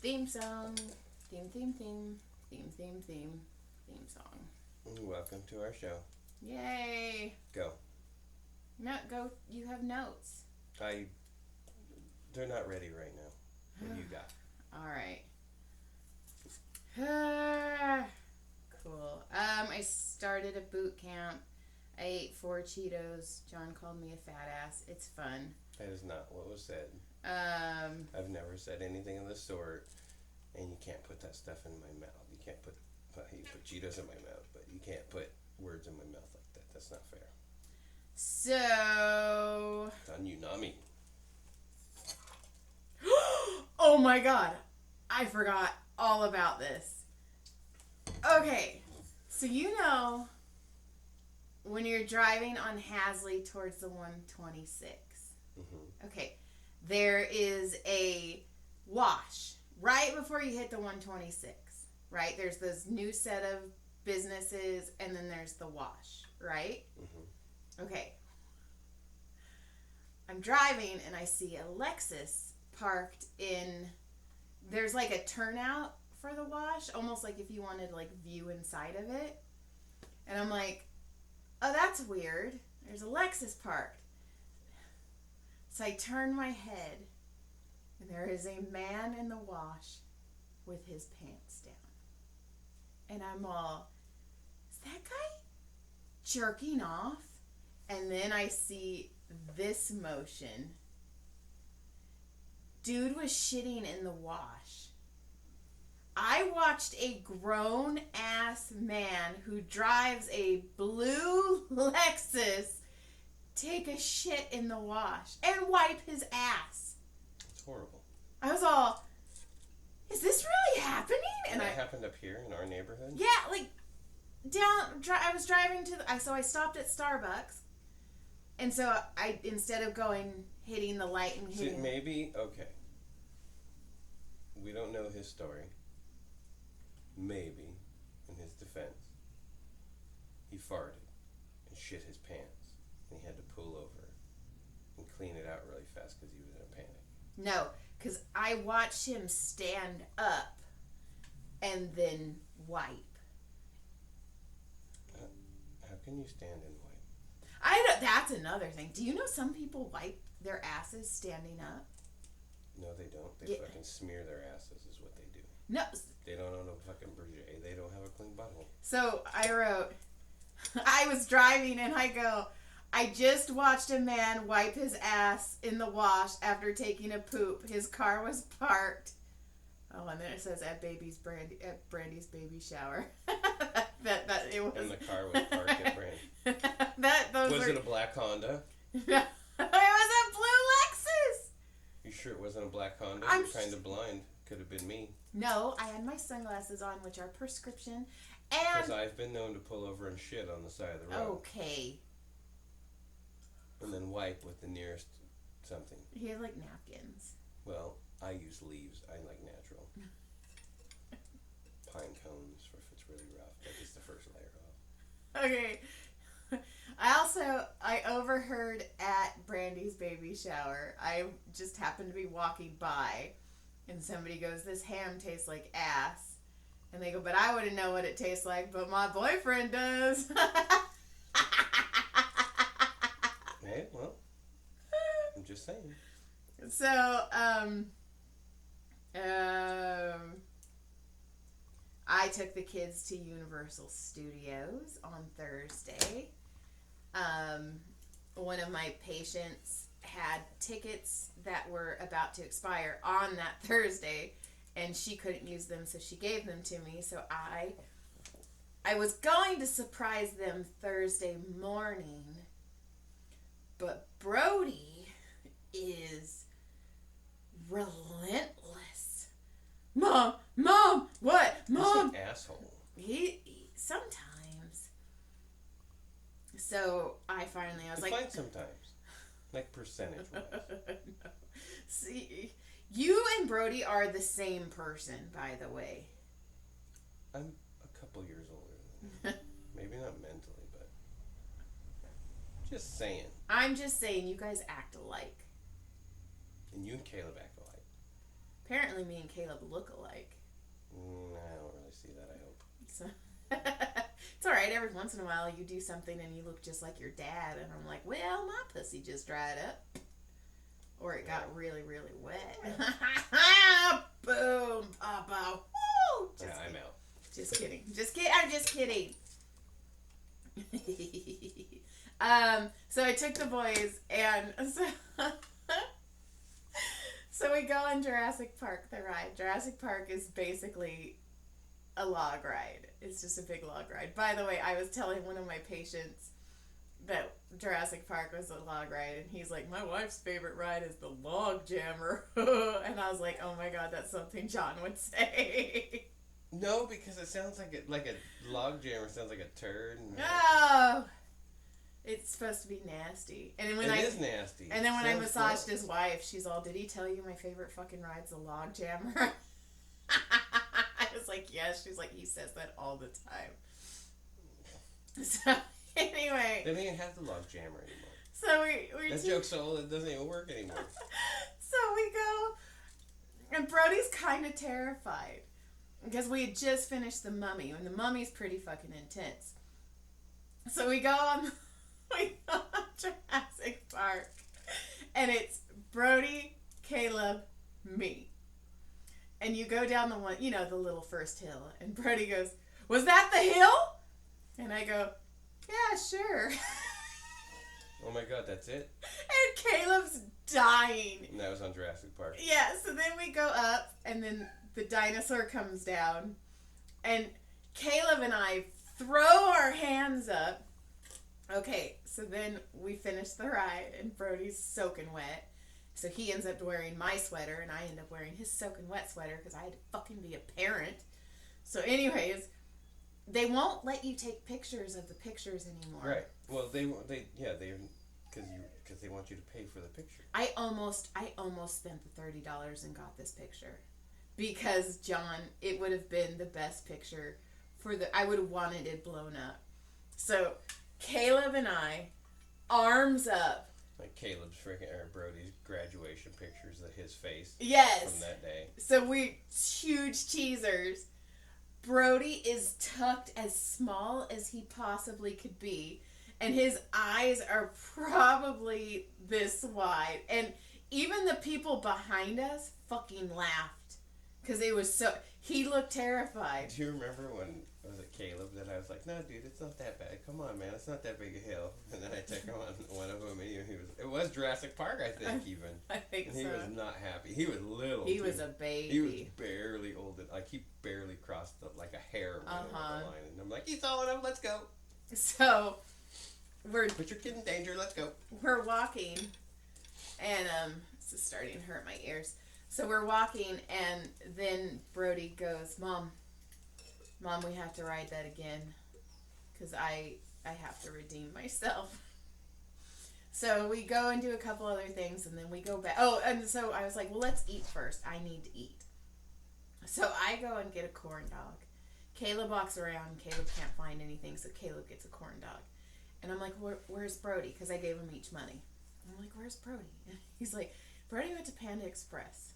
Theme song. Theme song. Welcome to our show. Yay. Go. No, go. You have notes. They're not ready right now. What do you got? All right. Cool. I started a boot camp. I ate 4 Cheetos. John called me a fat ass. It's fun. That is not what was said. I've never said anything of the sort, and you can't put that stuff in my mouth. You can't put Cheetos in my mouth, but you can't put words in my mouth like that. That's not fair. So... It's on you, not me. Oh my god. I forgot all about this. Okay. So you know when you're driving on Hasley towards the 126. Mm-hmm. Okay. There is a wash right before you hit the 126. Right? There's this new set of businesses and then there's the wash. Right? Mm-hmm. Okay. I'm driving and I see a Lexus parked in... There's like a turnout for the wash, almost like if you wanted to like view inside of it. And I'm like, oh, that's weird. There's a Lexus parked. So I turn my head and there is a man in the wash with his pants down. And I'm all, is that guy jerking off? And then I see this motion. Dude was shitting in the wash. I watched a grown-ass man who drives a blue Lexus take a shit in the wash and wipe his ass. It's horrible. I was all, is this really happening? And that happened up here in our neighborhood? Yeah, like, I was driving to, so I stopped at Starbucks. And so I, instead of hitting the light and hitting... See, maybe, okay. We don't know his story. Maybe, in his defense, he farted and shit his pants. And he had to pull over and clean it out really fast because he was in a panic. No, because I watched him stand up and then wipe. How can you stand and wipe? That's another thing. Do you know some people wipe their asses standing up? No, they don't. They fucking smear their asses is what they do. No. They don't own a fucking Berger. They don't have a clean butthole. So I wrote, I was driving and I go, I just watched a man wipe his ass in the wash after taking a poop. His car was parked. Oh, and then it says at Brandy's baby shower. that it was. And the car was parked at Brandy. Was it a black Honda? No, it was a blue Lexus. You sure it wasn't a black Honda? I'm You're kind of blind. Could have been me. No, I had my sunglasses on, which are prescription. Because I've been known to pull over and shit on the side of the road. Okay. And then wipe with the nearest something. He had like napkins. Well, I use leaves. I like natural. Pine cones for if it's really rough. That gets the first layer off. Okay. I overheard at Brandy's baby shower, I just happened to be walking by and somebody goes, this ham tastes like ass. And they go, but I wouldn't know what it tastes like, but my boyfriend does. Hey, well, I'm just saying. So, I took the kids to Universal Studios on Thursday. One of my patients had tickets that were about to expire on that Thursday, and she couldn't use them, so she gave them to me. So I was going to surprise them Thursday morning, but Brody is relentless. Mom, what? Mom. He's an asshole. He sometimes. So I was like, fine sometimes, like percentage wise. No. See, you and Brody are the same person, by the way. I'm a couple years older than him. Maybe not mentally, but just saying. I'm just saying, you guys act alike. And you and Caleb act alike. Apparently, me and Caleb look alike. I don't really see that, I hope. So, it's alright. Every once in a while, you do something and you look just like your dad. And I'm like, well, my pussy just dried up. Or it got really, really wet. Boom, Papa. Woo! I'm out. Just kidding. I'm just kidding. So I took the boys and so we go on Jurassic Park, the ride. Jurassic Park is basically a log ride. It's just a big log ride. By the way, I was telling one of my patients that Jurassic Park was a log ride, and he's like, my wife's favorite ride is the log jammer. And I was like, oh my god, that's something John would say. No, because it sounds like a log jammer sounds like a turd. Oh, it's supposed to be nasty. And then it is nasty. And then when I massaged his wife, she's all, did he tell you my favorite fucking ride's the log jammer? I was like, yes. She's like, he says that all the time. So anyway, they don't even have the log jammer anymore. So we that joke's so old it doesn't even work anymore. So we go, and Brody's kind of terrified because we had just finished The Mummy, and The Mummy's pretty fucking intense. So we go on Jurassic Park, and it's Brody, Caleb, me. And you go down the one, the little first hill, and Brody goes, was that the hill? And I go, yeah, sure. Oh my god, that's it? And Caleb's dying. And that was on Jurassic Park. Yeah, so then we go up, and then the dinosaur comes down, and Caleb and I throw our hands up. Okay, so then we finish the ride, and Brody's soaking wet. So he ends up wearing my sweater, and I end up wearing his soaking wet sweater because I had to fucking be a parent. So anyways, they won't let you take pictures of the pictures anymore. Right. Well, because they want you to pay for the picture. I almost spent the $30 and got this picture because John, it would have been the best picture I would have wanted it blown up. So Caleb and I, arms up. Like Caleb's Brody's graduation pictures of his face. Yes. From that day. So we huge teasers. Brody is tucked as small as he possibly could be, and his eyes are probably this wide. And even the people behind us fucking laughed because it was so. He looked terrified. Do you remember when was it Caleb that I was like, no, dude, it's not that bad. Come on, man, it's not that big a hill. And then I took him on one of them, and it was Jurassic Park, I think, even. I think and so. He was not happy. He was little. He was a baby. He was barely old. He barely crossed like a hair over the line. And I'm like, he's tall enough. Let's go. So put your kid in danger. Let's go. We're walking, and this is starting to hurt my ears. So we're walking, and then Brody goes, Mom, we have to ride that again, because I have to redeem myself. So we go and do a couple other things, and then we go back. Oh, and so I was like, well, let's eat first. I need to eat. So I go and get a corn dog. Caleb walks around. Caleb can't find anything, so Caleb gets a corn dog. And I'm like, where's Brody? Because I gave him each money. I'm like, where's Brody? And he's like, Brody went to Panda Express.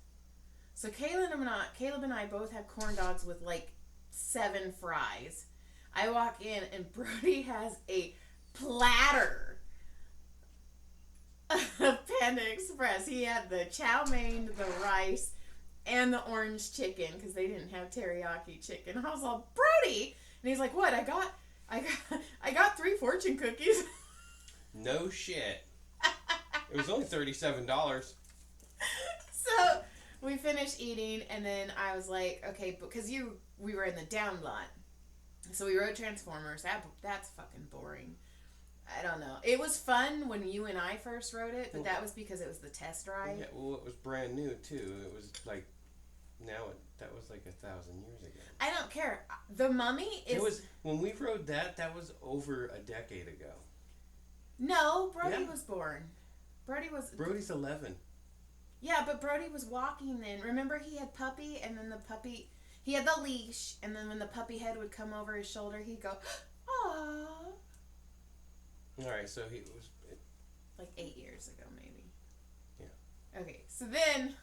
So Caleb and I both have corn dogs with like 7 fries. I walk in, and Brody has a platter of Panda Express. He had the chow mein, the rice, and the orange chicken because they didn't have teriyaki chicken. I was all, Brody, and he's like, what? I got 3 fortune cookies. No shit. It was only $37. So we finished eating, and then I was like, okay, because we were in the down lot, so we rode Transformers. That's fucking boring. I don't know. It was fun when you and I first rode it, but that was because it was the test ride. Yeah, well, it was brand new too. It was like that was like 1,000 years ago. I don't care. The Mummy is. It was when we rode that. That was over a decade ago. No, Brody was born. Brody's 11. Yeah, but Brody was walking then. Remember, he had puppy, and then the puppy, he had the leash, and then when the puppy head would come over his shoulder, he'd go, aww. All right, so he was like 8 years ago, maybe. Yeah. Okay, so then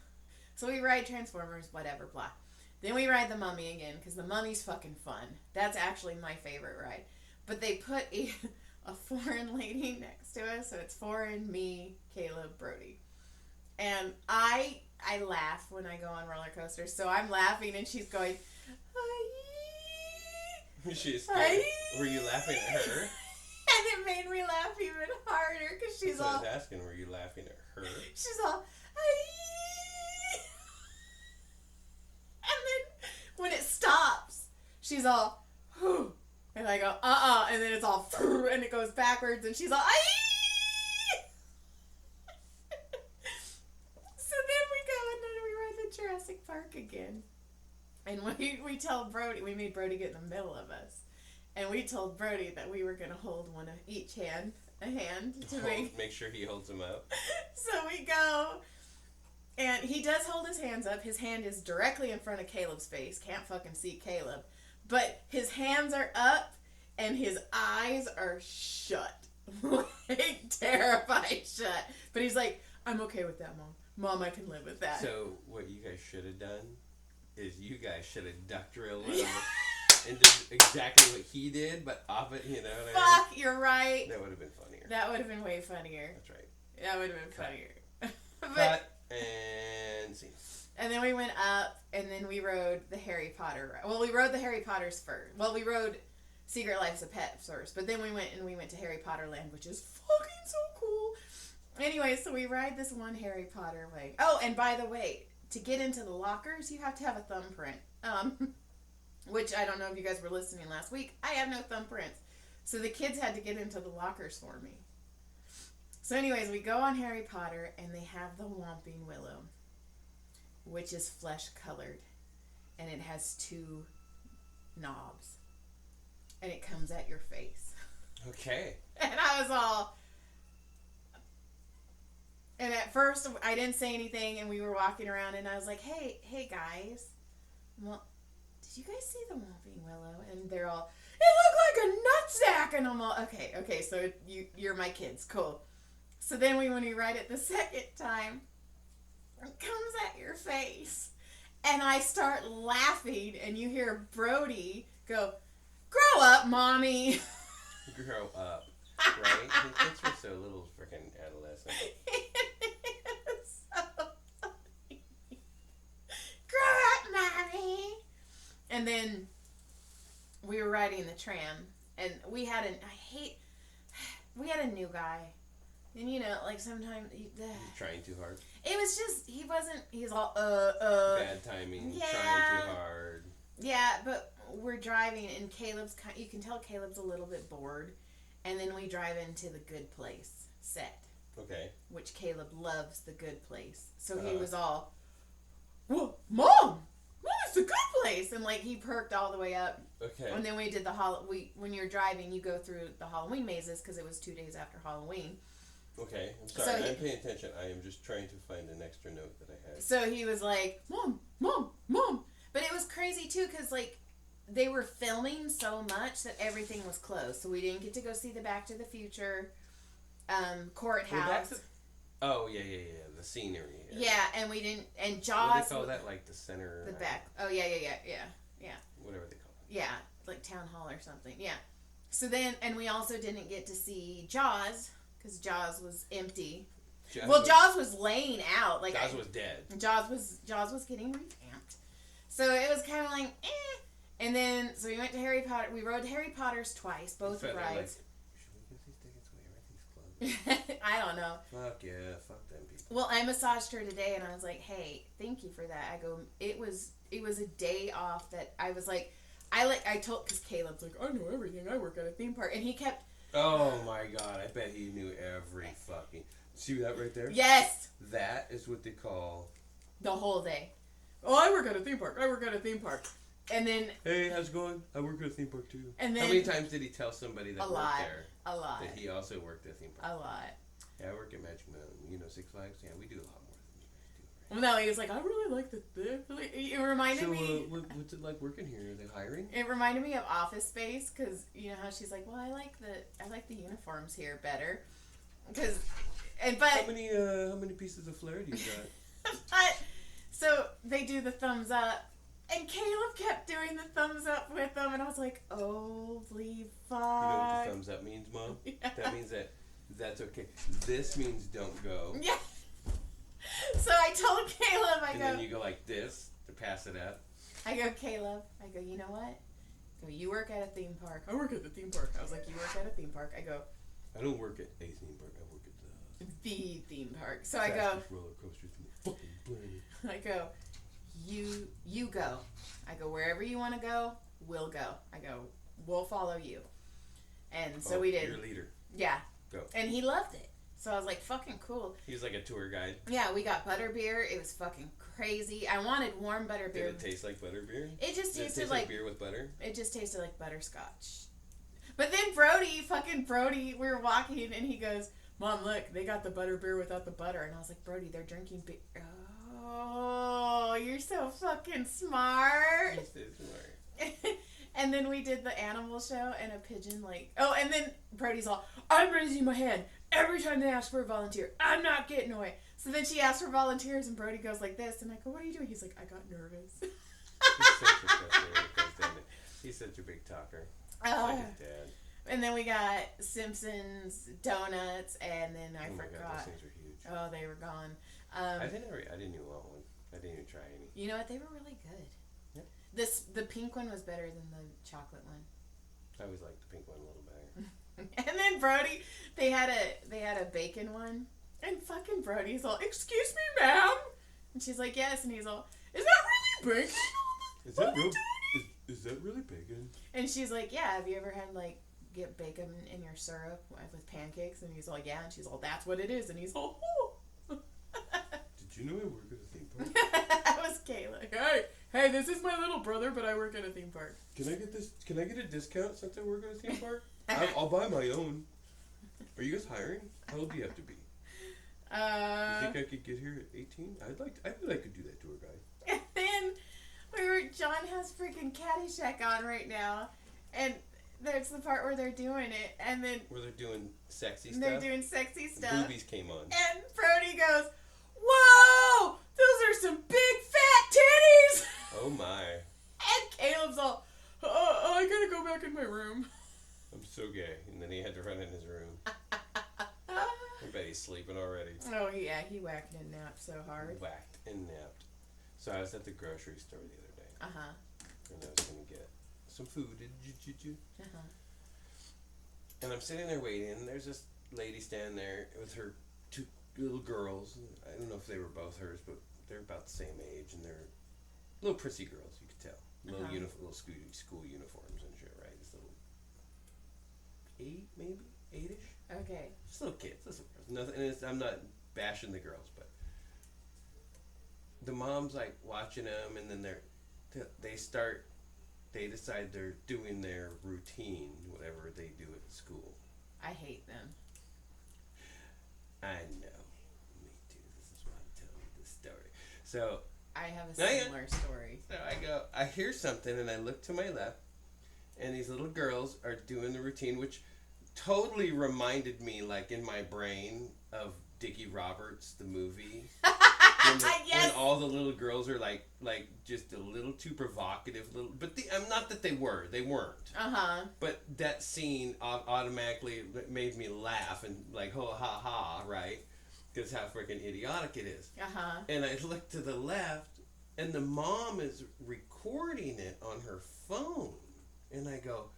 So we ride Transformers, whatever, blah. Then we ride the Mummy again, because the Mummy's fucking fun. That's actually my favorite ride. But they put a foreign lady next to us, so it's foreign, me, Caleb, Brody. And I laugh when I go on roller coasters, so I'm laughing and she's going, "Aye." She's scared. Were you laughing at her? And it made me laugh even harder because she's all. I was asking, were you laughing at her? She's all, "Aye." And then when it stops, she's all, "Whew." And I go, and then it's all, and it goes backwards, and she's all, "Aye." So then we go and then we ride the Jurassic Park again. And we tell Brody, we made Brody get in the middle of us. And we told Brody that we were going to hold one of each hand, a hand, to make sure he holds him up. So we go, and he does hold his hands up. His hand is directly in front of Caleb's face. Can't fucking see Caleb. But his hands are up, and his eyes are shut. Like, terrified shut. But he's like, "I'm okay with that, Mom. Mom, I can live with that." So what you guys should have done is you guys should have ducked real low and did exactly what he did, but off it, you know what I mean? Fuck, you're right. That would have been funnier. That would have been way funnier. That's right. That would have been funnier. Cut and scene. And then we went up, and then we rode the Harry Potter. Well, we rode the Harry Potters first. Well, we rode Secret Life of Pets first, but then we went to Harry Potter Land, which is fucking so cool. Anyway, so we ride this one Harry Potter way. Oh, and by the way, to get into the lockers, you have to have a thumbprint. Which I don't know if you guys were listening last week. I have no thumbprints. So the kids had to get into the lockers for me. So anyways, we go on Harry Potter, and they have the Whomping Willow, which is flesh colored, and it has 2 knobs, and it comes at your face. Okay. And I was all, and at first I didn't say anything, and we were walking around, and I was like, hey guys, well, did you guys see the Whomping Willow? And they're all, "It looked like a nutsack," and I'm all, okay, so you're my kids, cool. So then when we ride it the second time, it comes at your face. And I start laughing, and you hear Brody go, "Grow up, Mommy." Grow up. Right? Kids were so little freaking adolescent. It's so funny. "Grow up, Mommy." And then we were riding the tram, and we had a new guy. And you know, like sometimes Trying too hard. It was just he's all bad timing. Yeah. Trying too hard. Yeah, but we're driving, and you can tell Caleb's a little bit bored, and then we drive into the Good Place set. Okay. Which Caleb loves the Good Place. So he was all, "Whoa, Mom! It's the Good Place!" And like he perked all the way up. Okay. And then we did when you're driving, you go through the Halloween mazes because it was 2 days after Halloween. Okay, I'm sorry. I'm paying attention. I am just trying to find an extra note that I had. So he was like, "Mom, Mom, Mom!" But it was crazy too because like they were filming so much that everything was closed, so we didn't get to go see the Back to the Future courthouse. Oh yeah, the scenery. Yeah, and we didn't. And Jaws. What do they call that? Like the center. The back. Oh yeah. Whatever they call it. Yeah, like town hall or something. Yeah. So then, and we also didn't get to see Jaws because Jaws was empty. Jaws was laying out. Like Jaws was dead. Jaws was getting revamped. So it was kind of like, eh. And then, so we went to Harry Potter. We rode Harry Potter's twice, both rides. Like, should we get these tickets when everything's closed? I don't know. Fuck yeah, fuck them people. Well, I massaged her today, and I was like, "Hey, thank you for that." I go, it was a day off that I was like, I told, because Caleb's like, "I know everything. I work at a theme park," and he kept. Oh my god! I bet he knew every fucking. See that right there? Yes. That is what they call. The whole day. "Oh, I work at a theme park. I work at a theme park." And then, "Hey, how's it going? I work at a theme park too." And then, how many times did he tell somebody that worked there? A lot. That he also worked at a theme park? A lot. Yeah, I work at Magic Mountain. Six Flags. Yeah, we do a lot more than you guys do. Right? Well, no, he was like, "I really like the." It reminded me. So, what's it like working here? Are they hiring? It reminded me of Office Space because you know how she's like, "Well, I like the uniforms here better," but how many pieces of flair do you got? But so they do the thumbs up. And Caleb kept doing the thumbs up with them, and I was like, holy fuck. You know what the thumbs up means, Mom? Yeah. That means that's okay. This means don't go. Yeah. So I told Caleb, and then you go like this to pass it up. I go, Caleb, you know what? You work at a theme park. I work at the theme park. I was like, you work at a theme park. I go, I don't work at a theme park. I work at the theme park. So I go, roller coasters in the fucking brain. I go, you go. I go, wherever you want to go, we'll go. I go, we'll follow you. And so we did. You're a leader. Yeah. Go. And he loved it. So I was like, fucking cool. He was like a tour guide. Yeah, we got butterbeer. It was fucking crazy. I wanted warm butterbeer. Did it taste like butterbeer? It just tasted taste like beer with butter? It just tasted like butterscotch. But then Brody, we were walking and he goes, Mom, look, they got the butterbeer without the butter. And I was like, Brody, they're drinking beer. Oh, you're so fucking smart. You're so smart. And then we did the animal show and a pigeon and then Brody's all, I'm raising my hand every time they ask for a volunteer. I'm not getting away. So then she asked for volunteers and Brody goes like this and I go, what are you doing? He's like, I got nervous. He's such a big talker. Like his dad. And then we got Simpsons donuts and then I forgot. God, those things are huge. Oh, they were gone. I didn't even want one. I didn't even try any. You know what? They were really good. Yep. The pink one was better than the chocolate one. I always liked the pink one a little better. And then Brody, they had a bacon one, and fucking Brody's all, excuse me, ma'am, and she's like, yes, and he's all, is that really bacon? Is that real? Is that really bacon? And she's like, yeah. Have you ever had get bacon in your syrup with pancakes? And he's all, yeah. And she's all, that's what it is. And he's all, oh. Did you know I work at a theme park? That was Kayla. Hey, this is my little brother, but I work at a theme park. Can I get this? Can I get a discount since I work at a theme park? I'll buy my own. Are you guys hiring? How old do you have to be? You think I could get here at 18? I bet I could do that tour guide. And then John has freaking Caddyshack on right now, and there's the part where they're doing it, and then where they're doing sexy stuff. They're doing sexy stuff. Boobies came on, and Brody goes, "Whoa, those are some big fat titties!" Oh my! And Caleb's all, "I gotta go back in my room." I'm so gay, and then he had to run in his room. I bet he's sleeping already. Oh yeah, he whacked and napped so hard. Whacked and napped. So I was at the grocery store the other day. And I was gonna get some food. And I'm sitting there waiting, and there's this lady standing there with her two little girls. I don't know if they were both hers, but they're about the same age, and they're little prissy girls, you could tell. Little school uniforms and shit, right? Just little 8-ish. Okay. Just little kids, little girls. Nothing. And I'm not bashing the girls, but the mom's like watching them, and then they decide they're doing their routine, whatever they do at school. I hate them. I know. Me too. This is why I'm telling you this story. So I have a similar story. So I hear something, and I look to my left, and these little girls are doing the routine, which totally reminded me, like in my brain, of Dickie Roberts, the movie. When all the little girls are like just a little too provocative, but I'm not that they weren't. But that scene automatically made me laugh and like ha ha, right? Because how freaking idiotic it is. And I look to the left, and the mom is recording it on her phone, and I go,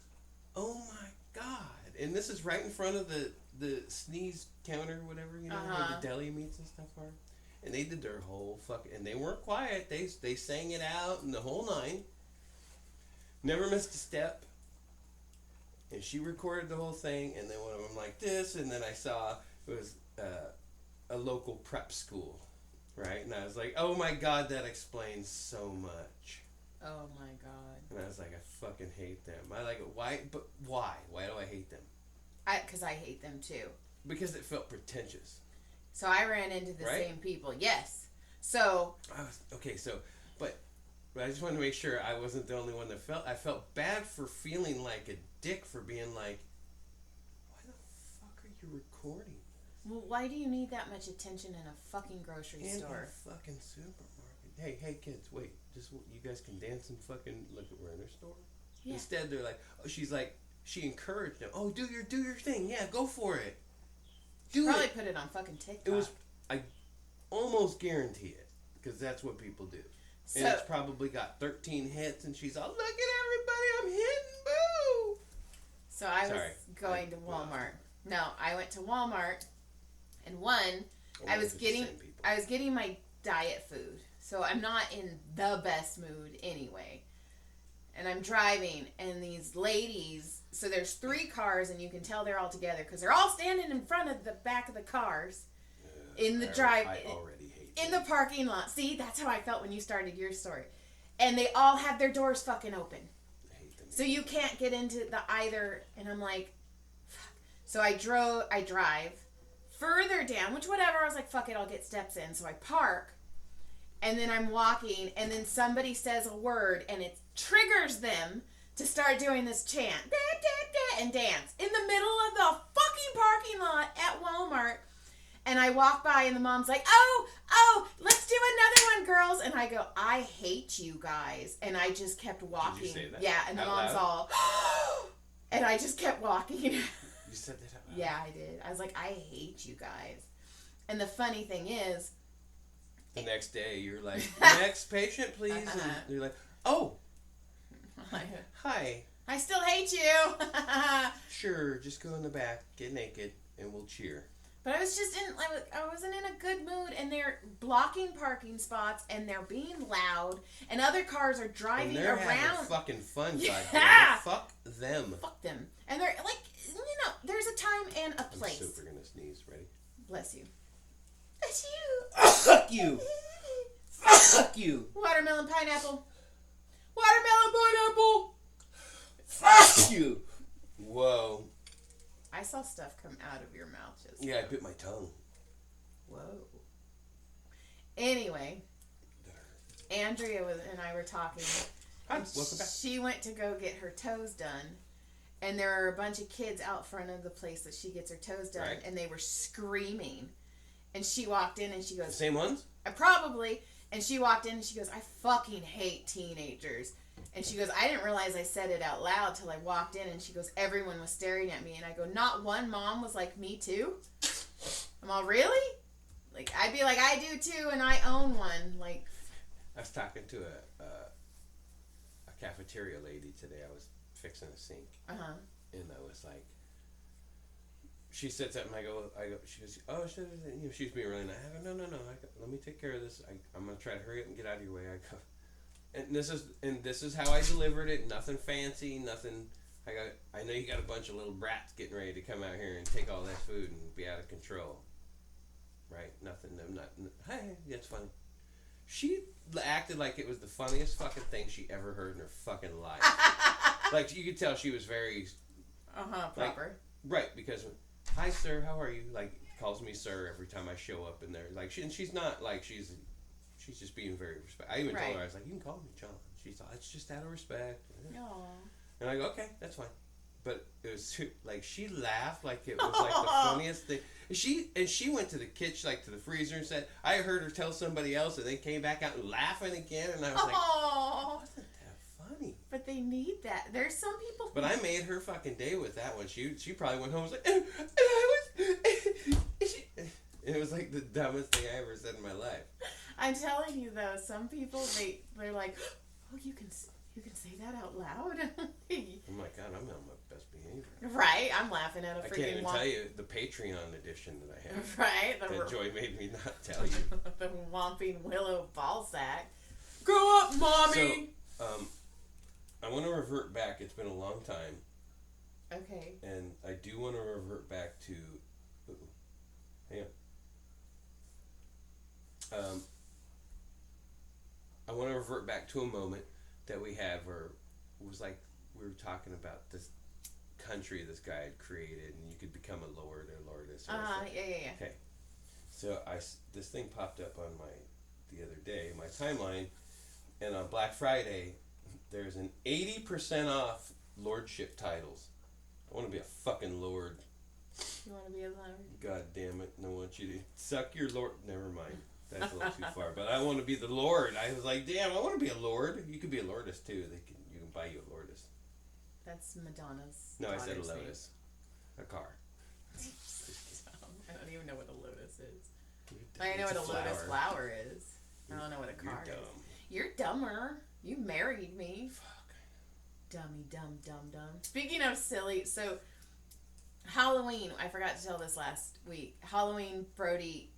"Oh my god!" And this is right in front of the sneeze counter, whatever, where the deli meats and stuff are. And they did their whole and they weren't quiet. They sang it out and the whole nine. Never missed a step. And she recorded the whole thing, and then one of them like this, and then I saw it was a local prep school, right? And I was like, oh my god, that explains so much. Oh my god. And I was like, I fucking hate them. I like it. Why? But why? Why do I hate them? Because I hate them too. Because it felt pretentious. So I ran into the same people. Yes. So. But I just wanted to make sure I wasn't the only one that I felt bad for feeling like a dick for being like, why the fuck are you recording this? Well, why do you need that much attention in a fucking grocery store? In a fucking supermarket. hey kids, wait, just you guys can dance and fucking look at we're in her store. Yeah. Instead, they're like, oh, she encouraged them. Oh, do your thing. Yeah, go for it. Probably put it on fucking TikTok. I almost guarantee it, because that's what people do. And it's probably got 13 hits, and she's all, look at everybody, I'm hitting, boo! So I was going to Walmart. No, I went to Walmart, and I was getting my diet food. So I'm not in the best mood anyway. And I'm driving, and these ladies, so there's 3 cars, and you can tell they're all together, because they're all standing in front of the back of the cars, in the in the parking lot. See, that's how I felt when you started your story. And they all have their doors fucking open. I hate them. So you can't get into the either, and I'm like, fuck. So I drive further down, which whatever, I was like, fuck it, I'll get steps in. So I park, and then I'm walking, and then somebody says a word, and it triggers them to start doing this chant, da, da, da, and dance in the middle of the fucking parking lot at Walmart. And I walk by, and the mom's like, oh, let's do another one, girls. And I go, I hate you guys. And I just kept walking. Did you say that? Yeah, and the mom's loud? all, and I just kept walking. You said that out loud? Yeah, I did. I was like, I hate you guys. And the funny thing is, the next day, you're like, next patient, please. And you're like, oh, hi. I still hate you. Sure, just go in the back, get naked, and we'll cheer. But I was I wasn't in a good mood, and they're blocking parking spots, and they're being loud, and other cars are driving and they're around. Having fucking fun, yeah. goddamn. Fuck them. Fuck them. And they're like, there's a time and a place. I'm super gonna sneeze. Ready? Bless you. Bless you. Fuck you. Fuck you. Watermelon pineapple. Watermelon pineapple. Fuck you. Whoa. I saw stuff come out of your mouth just Yeah, I bit my tongue. Whoa. Anyway, Andrea and I were talking. Hi, welcome back. She went to go get her toes done, and there are a bunch of kids out front of the place that she gets her toes done, right. And they were screaming. And she walked in, and she goes... The same ones? Probably. And she walked in, and she goes, I fucking hate teenagers. And she goes, I didn't realize I said it out loud till I walked in. And she goes, everyone was staring at me. And I go, not one mom was like, me too? I'm all, really? Like, I'd be like, I do too, and I own one. Like, I was talking to a cafeteria lady today. I was fixing a sink. Uh-huh. And I was like, she said something. I go. She goes, oh, she's being really nice. I go, no. Let me take care of this. I'm gonna try to hurry up and get out of your way. I go, and this is how I delivered it. Nothing fancy. Nothing. I know you got a bunch of little brats getting ready to come out here and take all that food and be out of control. Right? Nothing. I'm not. Hey, that's funny. She acted like it was the funniest fucking thing she ever heard in her fucking life. Like, you could tell she was very... proper. Right, because, hi, sir, how are you? Like, calls me sir every time I show up in there. Like, she's not, like, she's just being very respectful. I even told her, I was like, you can call me John. She thought, it's just out of respect. Aww. And I go, okay, that's fine. But it was, like, she laughed like it was, like, the funniest thing. She went to the kitchen, like, to the freezer and said, I heard her tell somebody else, and they came back out and laughing again, and I was like, wasn't that funny? But they need that. There's some people... But I made her fucking day with that one. She probably went home and was like, it was like the dumbest thing I ever said in my life. I'm telling you, though, some people, they're like, oh, you can say that out loud? I'm like, God, I'm on my best behavior. Right? I'm laughing at a freaking... I can't even tell you the Patreon edition that I have. Right? That Joy made me not tell you. The Whomping Willow Ballsack. Grow up, Mommy! So, I want to revert back. It's been a long time. Okay. And I do want to revert back to... hang on. I want to revert back to a moment that we had where it was like we were talking about this country this guy had created, and you could become a lord or lordess. Yeah. Okay. So this thing popped up on the other day, my timeline, and on Black Friday, there's an 80% off lordship titles. I want to be a fucking lord. You want to be a lord? God damn it! And I want you to suck your lord. Never mind. That's a little too far. But I want to be the Lord. I was like, damn, I want to be a Lord. You could be a Lourdes too. You can buy you a Lourdes. That's Madonna's. No, I said a Lotus. A car. I don't even know what a lotus is. I know what a lotus flower is. I don't know what a car is. You're dumber. You married me. Fuck. Dummy, dumb. Speaking of silly, so Halloween, I forgot to tell this last week. Halloween, Brody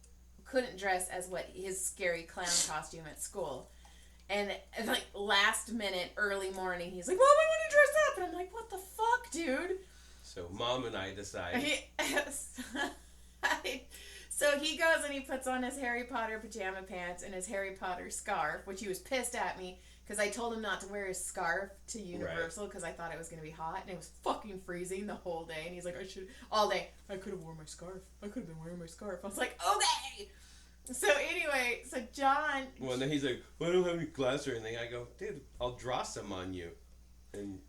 couldn't dress as what his scary clown costume at school. And like last minute, early morning, he's like, Mom, I want to dress up. And I'm like, what the fuck, dude? So Mom and I decided. So he goes and he puts on his Harry Potter pajama pants and his Harry Potter scarf, which he was pissed at me because I told him not to wear his scarf to Universal because I thought it was going to be hot, and it was fucking freezing the whole day. And he's like, all day, I could have worn my scarf. I could have been wearing my scarf. I was like, okay. So anyway, so John. Well, then he's like, well, I don't have any glass or anything. I go, dude, I'll draw some on you. And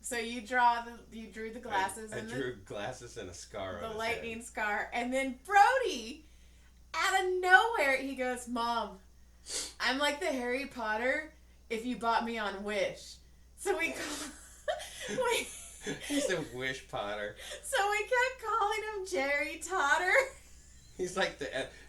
so you drew the glasses. I drew glasses and a scar on the lightning scar. And then Brody, out of nowhere, he goes, Mom, I'm like the Harry Potter if you bought me on Wish. So we he's a Wish Potter. So we kept calling him Jerry Totter. He's like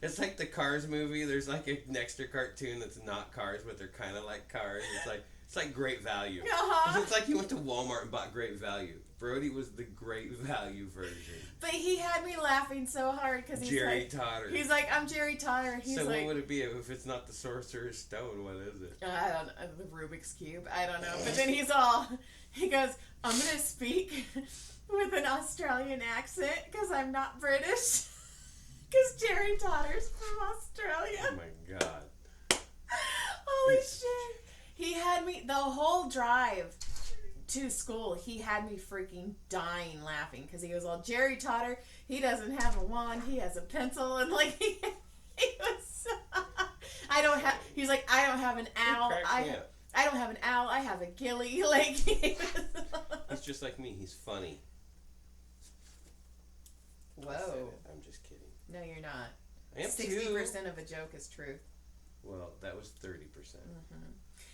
it's like the Cars movie. There's like an extra cartoon that's not Cars, but they're kind of like Cars. It's like Great Value. Uh-huh. It's like he went to Walmart and bought Great Value. Brody was the Great Value version. But he had me laughing so hard because he's Jerry Totter. He's like, I'm Jerry Totter. He's so like, what would it be if it's not the Sorcerer's Stone? What is it? I don't know. The Rubik's Cube. I don't know. But then he goes, I'm going to speak with an Australian accent because I'm not British. Because Jerry Totter's from Australia. Oh my God. Holy shit. He had me, the whole drive to school, he had me freaking dying laughing because he was all, Jerry Totter, he doesn't have a wand, he has a pencil, and like, he was he's like, I don't have an owl, I don't have an owl, I have a ghillie, like, he's just like me, he's funny. Whoa. I'm just kidding. No, you're not. I am 60% of a joke is truth. Well, that was 30%. Mm-hmm.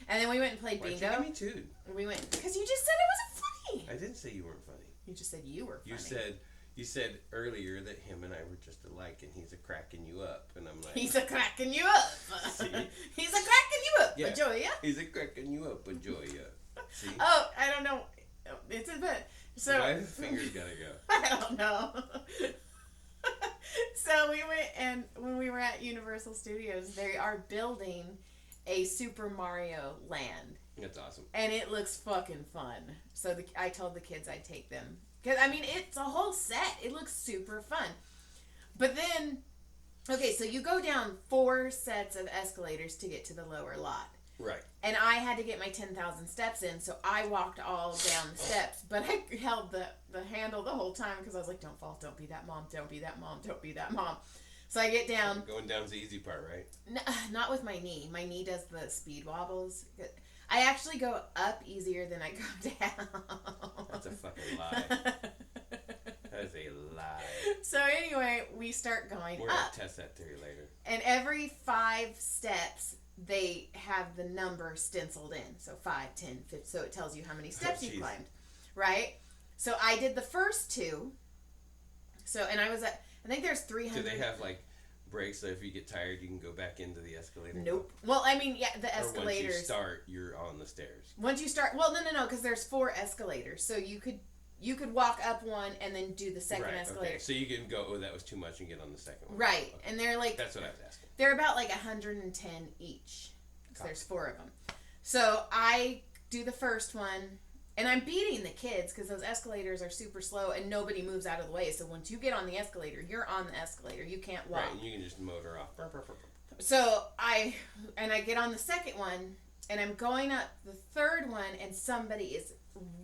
And then we went and played bingo. Why'd you give me 2? We went because you just said it wasn't funny. I didn't say you weren't funny. You just said you were funny. You said earlier that him and I were just alike, and he's a cracking you up, and I'm like, he's a cracking you up. See? He's a cracking you up, yeah. Joya. He's a cracking you up, Joya. See? Oh, I don't know. It's a bit. So why the fingers gotta go? I don't know. So we went, and when we were at Universal Studios, they are building a Super Mario Land. That's awesome. And it looks fucking fun. So I told the kids I'd take them. Because, I mean, it's a whole set. It looks super fun. But then, okay, so you go down 4 sets of escalators to get to the lower lot. Right. And I had to get my 10,000 steps in, so I walked all down the steps. But I held the handle the whole time because I was like, don't fall, don't be that mom, don't be that mom, don't be that mom. So I get down. Going down's the easy part, right? Not with my knee. My knee does the speed wobbles. I actually go up easier than I go down. That's a fucking lie. That is a lie. So anyway, we start going We're up. going to test that theory later. And every 5 steps, they have the number stenciled in. So 5, 10, 15. So it tells you how many steps you climbed. Right? So I did the first 2. So, and I was at, I think there's 300. Do they have like breaks so if you get tired you can go back into the escalator? Nope. Well, I mean, yeah, the escalators. Or once you start, you're on the stairs. Once you start, well, no, because there's 4 escalators. So you could walk up one and then do the second escalator. Okay. So you can go, oh, that was too much, and get on the second one. Right. Okay. And they're like... That's what I was asking. They're about like 110 each. So there's 4 of them. So I do the first one, and I'm beating the kids because those escalators are super slow and nobody moves out of the way. So once you get on the escalator, you're on the escalator. You can't walk. Right, and you can just motor off. So I get on the second one, and I'm going up the third one, and somebody is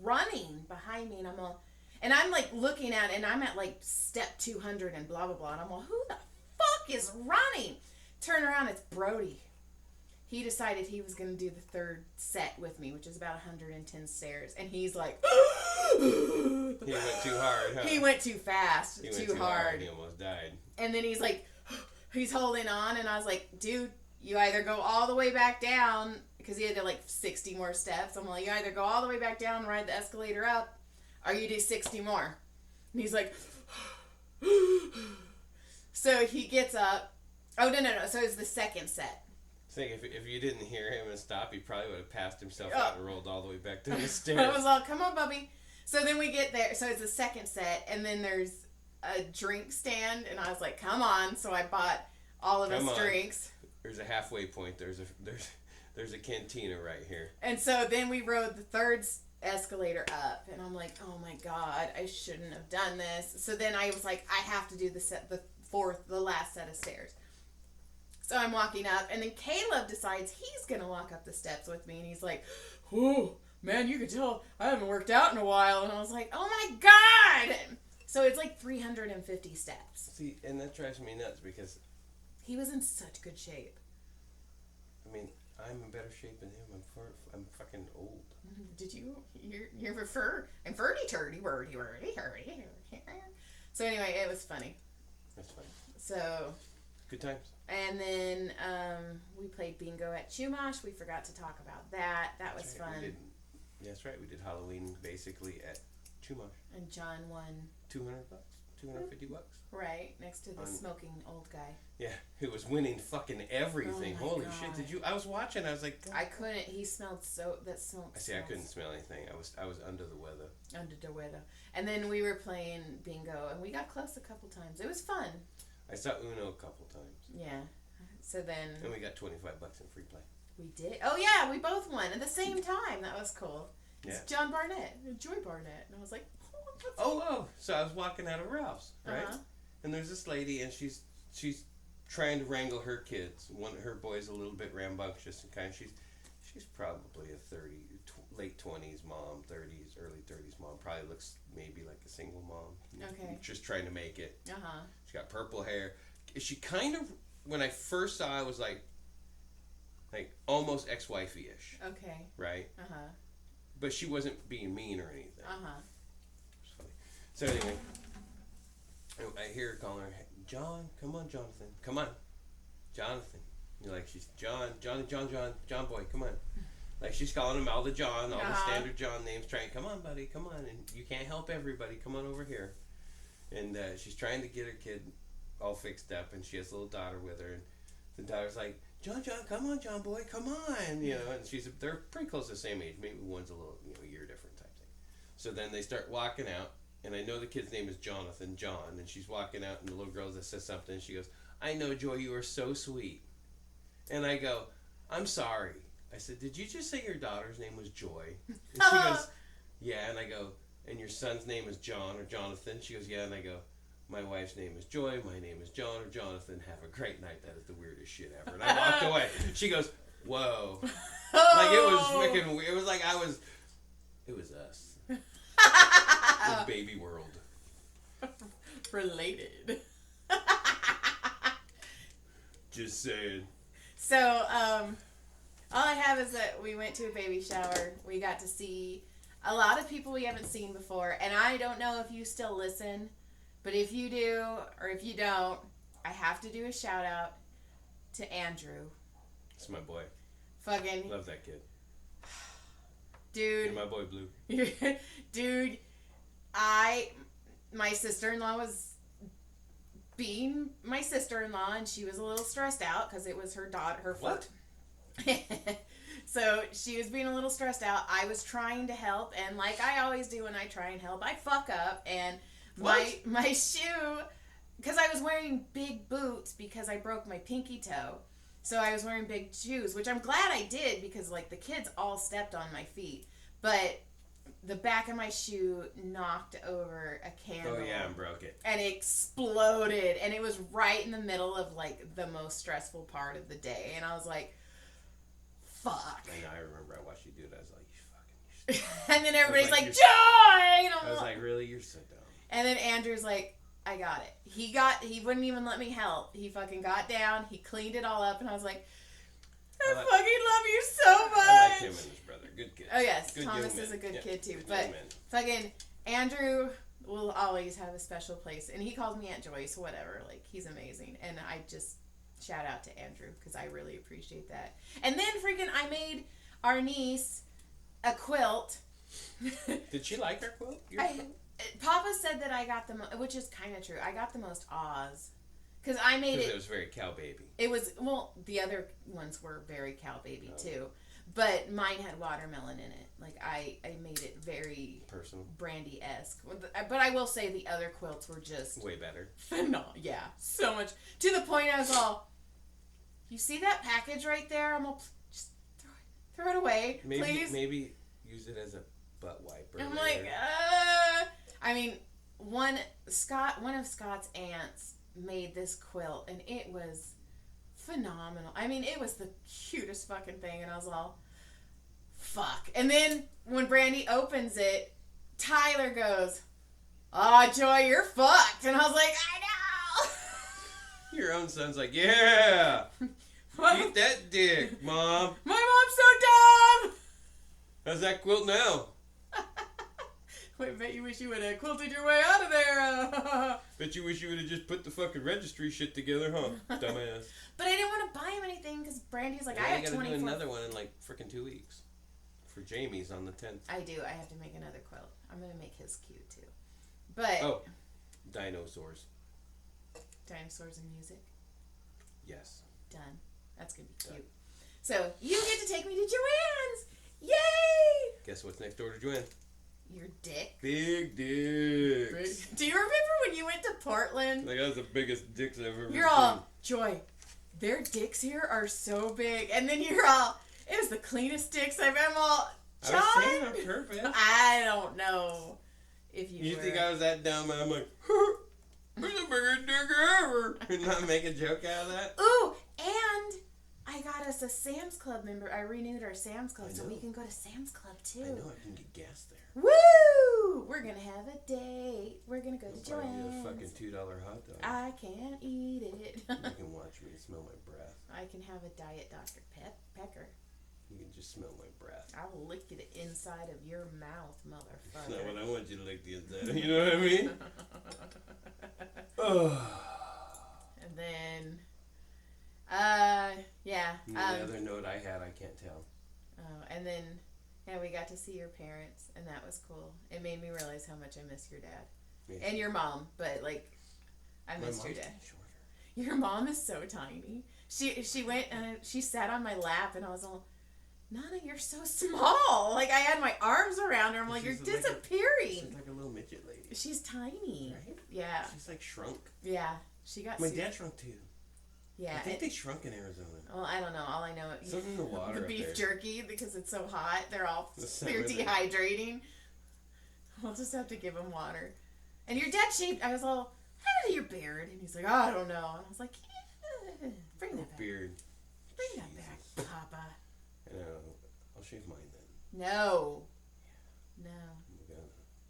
running behind me, and I'm like looking at it, and I'm at like step 200 and blah blah blah, and I'm all, who the fuck is running? Turn around, it's Brody. He decided he was going to do the 3rd set with me, which is about 110 stairs, and he's like, he went too hard, huh? He went too fast, too hard. He almost died. And then he's like, he's holding on, and I was like, dude, you either go all the way back down, because he had to, like, 60 more steps. I'm like, you either go all the way back down and ride the escalator up, or you do 60 more. And he's like, so he gets up. Oh, no. So it was the second set. I think if you didn't hear him and stop, he probably would have passed himself out and rolled all the way back down the stairs. I was all, come on, Bubby. So then we get there. So it's the second set, and then there's a drink stand, and I was like, come on. So I bought all of us drinks. There's a halfway point. There's a cantina right here. And so then we rode the third escalator up, and I'm like, oh my God, I shouldn't have done this. So then I was like, I have to do the last set of stairs. So I'm walking up, and then Caleb decides he's going to walk up the steps with me, and he's like, oh, man, you can tell I haven't worked out in a while. And I was like, oh my God! So it's like 350 steps. See, and that drives me nuts because he was in such good shape. I mean, I'm in better shape than him. I'm fucking old. Did you? You're I'm wordy. So anyway, it was funny. That's funny. So. Good times. And then we played bingo at Chumash. We forgot to talk about that. That was fun. That's right. We did Halloween basically at Chumash. And John won $200, $250. Right, next to the smoking old guy. Yeah, who was winning fucking everything. Oh Holy God. shit! Did you? I was watching. I was like, I couldn't. He smelled so that smoked. I see. I couldn't smell anything. I was under the weather. Under the weather. And then we were playing bingo, and we got close a couple times. It was fun. I saw Uno a couple times. Yeah. So then. And we got $25 in free play. We did. Oh yeah, we both won at the same time. That was cool. Yeah. It's John Barnett, Joy Barnett, and I was like, oh. So I was walking out of Ralph's, right? Uh-huh. And there's this lady, and she's trying to wrangle her kids. Her boy's a little bit rambunctious and kind of. She's probably a late 20s mom, 30s, early 30s mom. Probably looks maybe like a single mom. Okay. Just trying to make it. Uh-huh. She got purple hair. She kind of, when I first saw her, I was like almost ex-wifey-ish. Okay. Right? Uh-huh. But she wasn't being mean or anything. Uh-huh. It's funny. So anyway, I hear her calling her, John, come on, Jonathan. Come on. Jonathan. You're like, she's John boy, come on. Like, she's calling him all the John, all the standard John names, trying, come on, buddy, come on. And you can't help everybody. Come on over here. And she's trying to get her kid all fixed up, and she has a little daughter with her. And the daughter's like, John, come on, John boy, come on. You know, and they're pretty close to the same age. Maybe one's a little, a year different type thing. So then they start walking out, and I know the kid's name is Jonathan, John, and she's walking out, and the little girl that says something, and she goes, I know, Joy, you are so sweet. And I go, I'm sorry. I said, did you just say your daughter's name was Joy? And she goes, yeah. And I go, and your son's name is John or Jonathan? She goes, yeah. And I go, my wife's name is Joy. My name is John or Jonathan. Have a great night. That is the weirdest shit ever. And I walked away. She goes, whoa. Like, it was freaking weird. It was like it was us. It was baby world. Related. Just saying. So, all I have is that we went to a baby shower. We got to see a lot of people we haven't seen before. And I don't know if you still listen, but if you do or if you don't, I have to do a shout out to Andrew. It's my boy. Fucking. Love that kid. Dude. You're my boy, Blue. Dude, my sister-in-law was being my sister-in-law, and she was a little stressed out because it was her daughter, her what? So she was being a little stressed out. I was trying to help, and like I always do when I try and help, I fuck up, and my shoe, because I was wearing big boots because I broke my pinky toe, so I was wearing big shoes, which I'm glad I did because like the kids all stepped on my feet, but the back of my shoe knocked over a candle. Oh yeah, and broke it. And it exploded. And it was right in the middle of like the most stressful part of the day. And I was like, fuck. And I remember I watched you do it. I was like, you fucking. And then everybody's like, Joy! I was like, really? You're so dumb. And then Andrew's like, I got it. He wouldn't even let me help. He fucking got down. He cleaned it all up. And I was like, I fucking love you so much. I like him and his brother. Good kids. Oh, yes. Good Thomas is a good kid, too. Good but fucking Andrew will always have a special place. And he calls me Aunt Joyce, whatever. Like, he's amazing. And I just shout out to Andrew, because I really appreciate that. And then freaking I made our niece a quilt. Did she like her quilt? Papa said that I got which is kind of true. I got the most Oz. Because I made it. It was very cow baby. It was, well, the other ones were very cow baby too. But mine had watermelon in it. Like, I made it very personal, Brandy-esque. But I will say the other quilts were just way better. No, yeah, so much. To the point I was all, you see that package right there? I'm all, just throw it away, please. Maybe use it as a butt wiper. I'm like, I mean, one of Scott's aunts made this quilt, and it was phenomenal. I mean, it was the cutest fucking thing, and I was all, fuck. And then when Brandy opens it, Tyler goes, "Aw, Joy, you're fucked." And I was like, I know. Your own son's like, yeah, eat that dick, Mom. My mom's so dumb. How's that quilt now? Wait, bet you wish you would have quilted your way out of there. Bet you wish you would have just put the fucking registry shit together, huh? Dumbass. But I didn't want to buy him anything because Brandy's like, yeah, I have 24. Do another one in like freaking 2 weeks. For Jamie's on the 10th. I do. I have to make another quilt. I'm going to make his cute too. But. Oh, dinosaurs. Dinosaurs and music? Yes. Done. That's going to be cute. So, you get to take me to Joanne's! Yay! Guess what's next door to Joanne? Your dick. Big dicks. Do you remember when you went to Portland? Like, that's the biggest dicks I've ever seen. You're all, Joy, their dicks here are so big. And then you're all, it was the cleanest dicks I've ever all, John? I was saying on purpose. I don't know if you were. think I was that dumb? I'm like, where's the biggest dick ever? And not make a joke out of that? Ooh, and I got us a Sam's Club member. I renewed our Sam's Club so we can go to Sam's Club too. I know, I can get gas there. Woo! We're gonna have a date. We're gonna go to Joanne's. A fucking $2 hot dog. I can't eat it. You can watch me smell my breath. I can have a Diet Dr. Pecker. You can just smell my breath. I'll lick the inside of your mouth, motherfucker. That's not what I want you to lick the inside. You know what I mean? And then, yeah. The other note I had, I can't tell. Oh, and then, yeah, we got to see your parents, and that was cool. It made me realize how much I miss your dad. Yeah. And your mom, but, like, I missed your dad. Shorter. Your mom is so tiny. She went and she sat on my lap, and I was all, Nana, you're so small. Like, I had my arms around her. I'm like, you're disappearing. She's like a little midget lady. She's tiny. Right? Yeah. She's like shrunk. Yeah. She got My dad shrunk too. Yeah. I think they shrunk in Arizona. Well, I don't know. All I know is something in the water. The beef jerky, because it's so hot. They're they're dehydrating. We'll just have to give them water. And your dad shaved. I was all, how did your beard? And he's like, oh, I don't know. And I was like, yeah, bring that back. Beard. Bring that back, Papa. I know. I'll shave mine then. No. Yeah. No.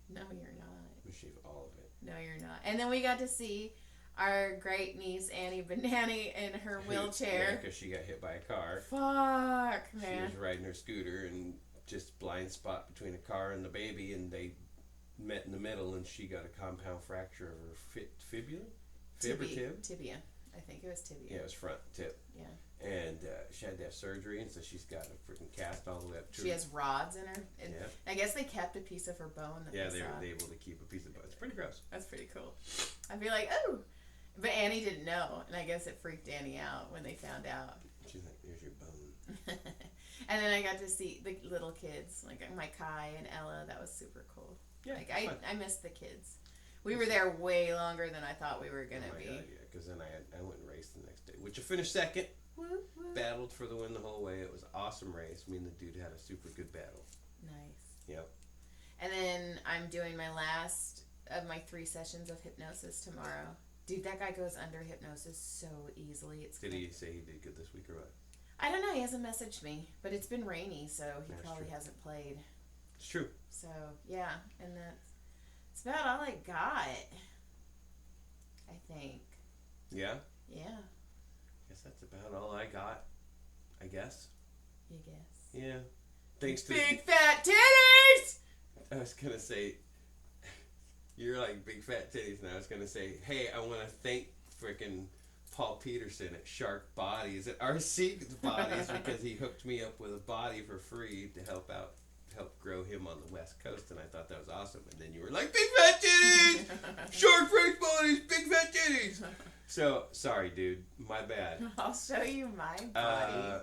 No, you're not. I'm gonna shave all of it. No, you're not. And then we got to see our great niece Annie Banani in her wheelchair. Yeah, because she got hit by a car. Fuck, man. She was riding her scooter and just blind spot between a car and the baby, and they met in the middle, and she got a compound fracture of her fibula? Fib or tib? Tibia. I think it was tibia. Yeah, it was front tip. Yeah. And she had to have surgery, and so she's got a freaking cast all the way up to her. She has rods in her. And yeah. I guess they kept a piece of her bone. They were able to keep a piece of bone. It's pretty gross. That's pretty cool. I'd be like, oh. But Annie didn't know, and I guess it freaked Annie out when they found out. She's like, there's your bone. And then I got to see the little kids, like my Kai and Ella. That was super cool. Yeah, like I missed the kids. We were there way longer than I thought we were going to be. God, yeah, because then I went and raced the next day, which I finished second. Woo, woo. Battled for the win the whole way. It was an awesome race. Me and the dude had a super good battle. Nice. Yep. And then I'm doing my last of my 3 sessions of hypnosis tomorrow. Dude, that guy goes under hypnosis so easily. Did he say he did good this week or what? I don't know. He hasn't messaged me, but it's been rainy, so he probably hasn't played. It's true. So, yeah, and that's about all I got, I think. Yeah? Yeah. Guess that's about all I got, I guess. You guess. Yeah. Thanks to Big fat titties! I was going to say, you're like big fat titties, and I was going to say, hey, I want to thank frickin' Paul Peterson at Shark Bodies at RC Bodies because he hooked me up with a body for free to help grow him on the West Coast, and I thought that was awesome. And then you were like, big fat titties, shark face bodies, big fat titties. So sorry, dude, my bad. I'll show you my body.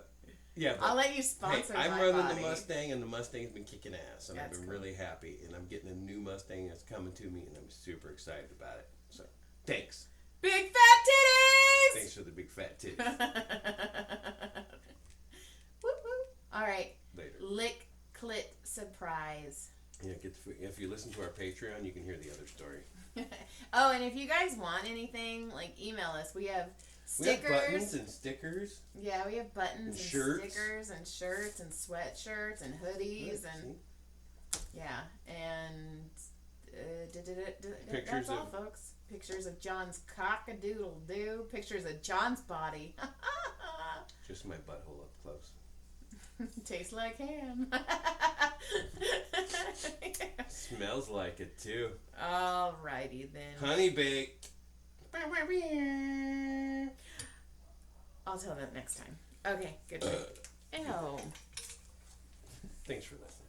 Yeah, I'll let you sponsor I'm my running body. the Mustang, and the Mustang's been kicking ass, and That's I've been cool. really happy. And I'm getting a new Mustang that's coming to me, and I'm super excited about it. So, thanks. Big fat titties! Thanks for the big fat titties. Whoop, whoop. All right. Later. Lick clit surprise. Yeah, if you listen to our Patreon, you can hear the other story. Oh, and if you guys want anything, like, email us. We have stickers. We have buttons and stickers. Yeah, we have buttons and shirts. stickers and shirts and sweatshirts and hoodies and yeah, and Pictures that's all, of- folks. Pictures of John's cock-a-doodle-doo. Pictures of John's body. Just my butthole up close. Tastes like ham. Smells like it too. Alrighty then. Honey baked. I'll tell that next time. Okay, good. Ew. Thanks for listening.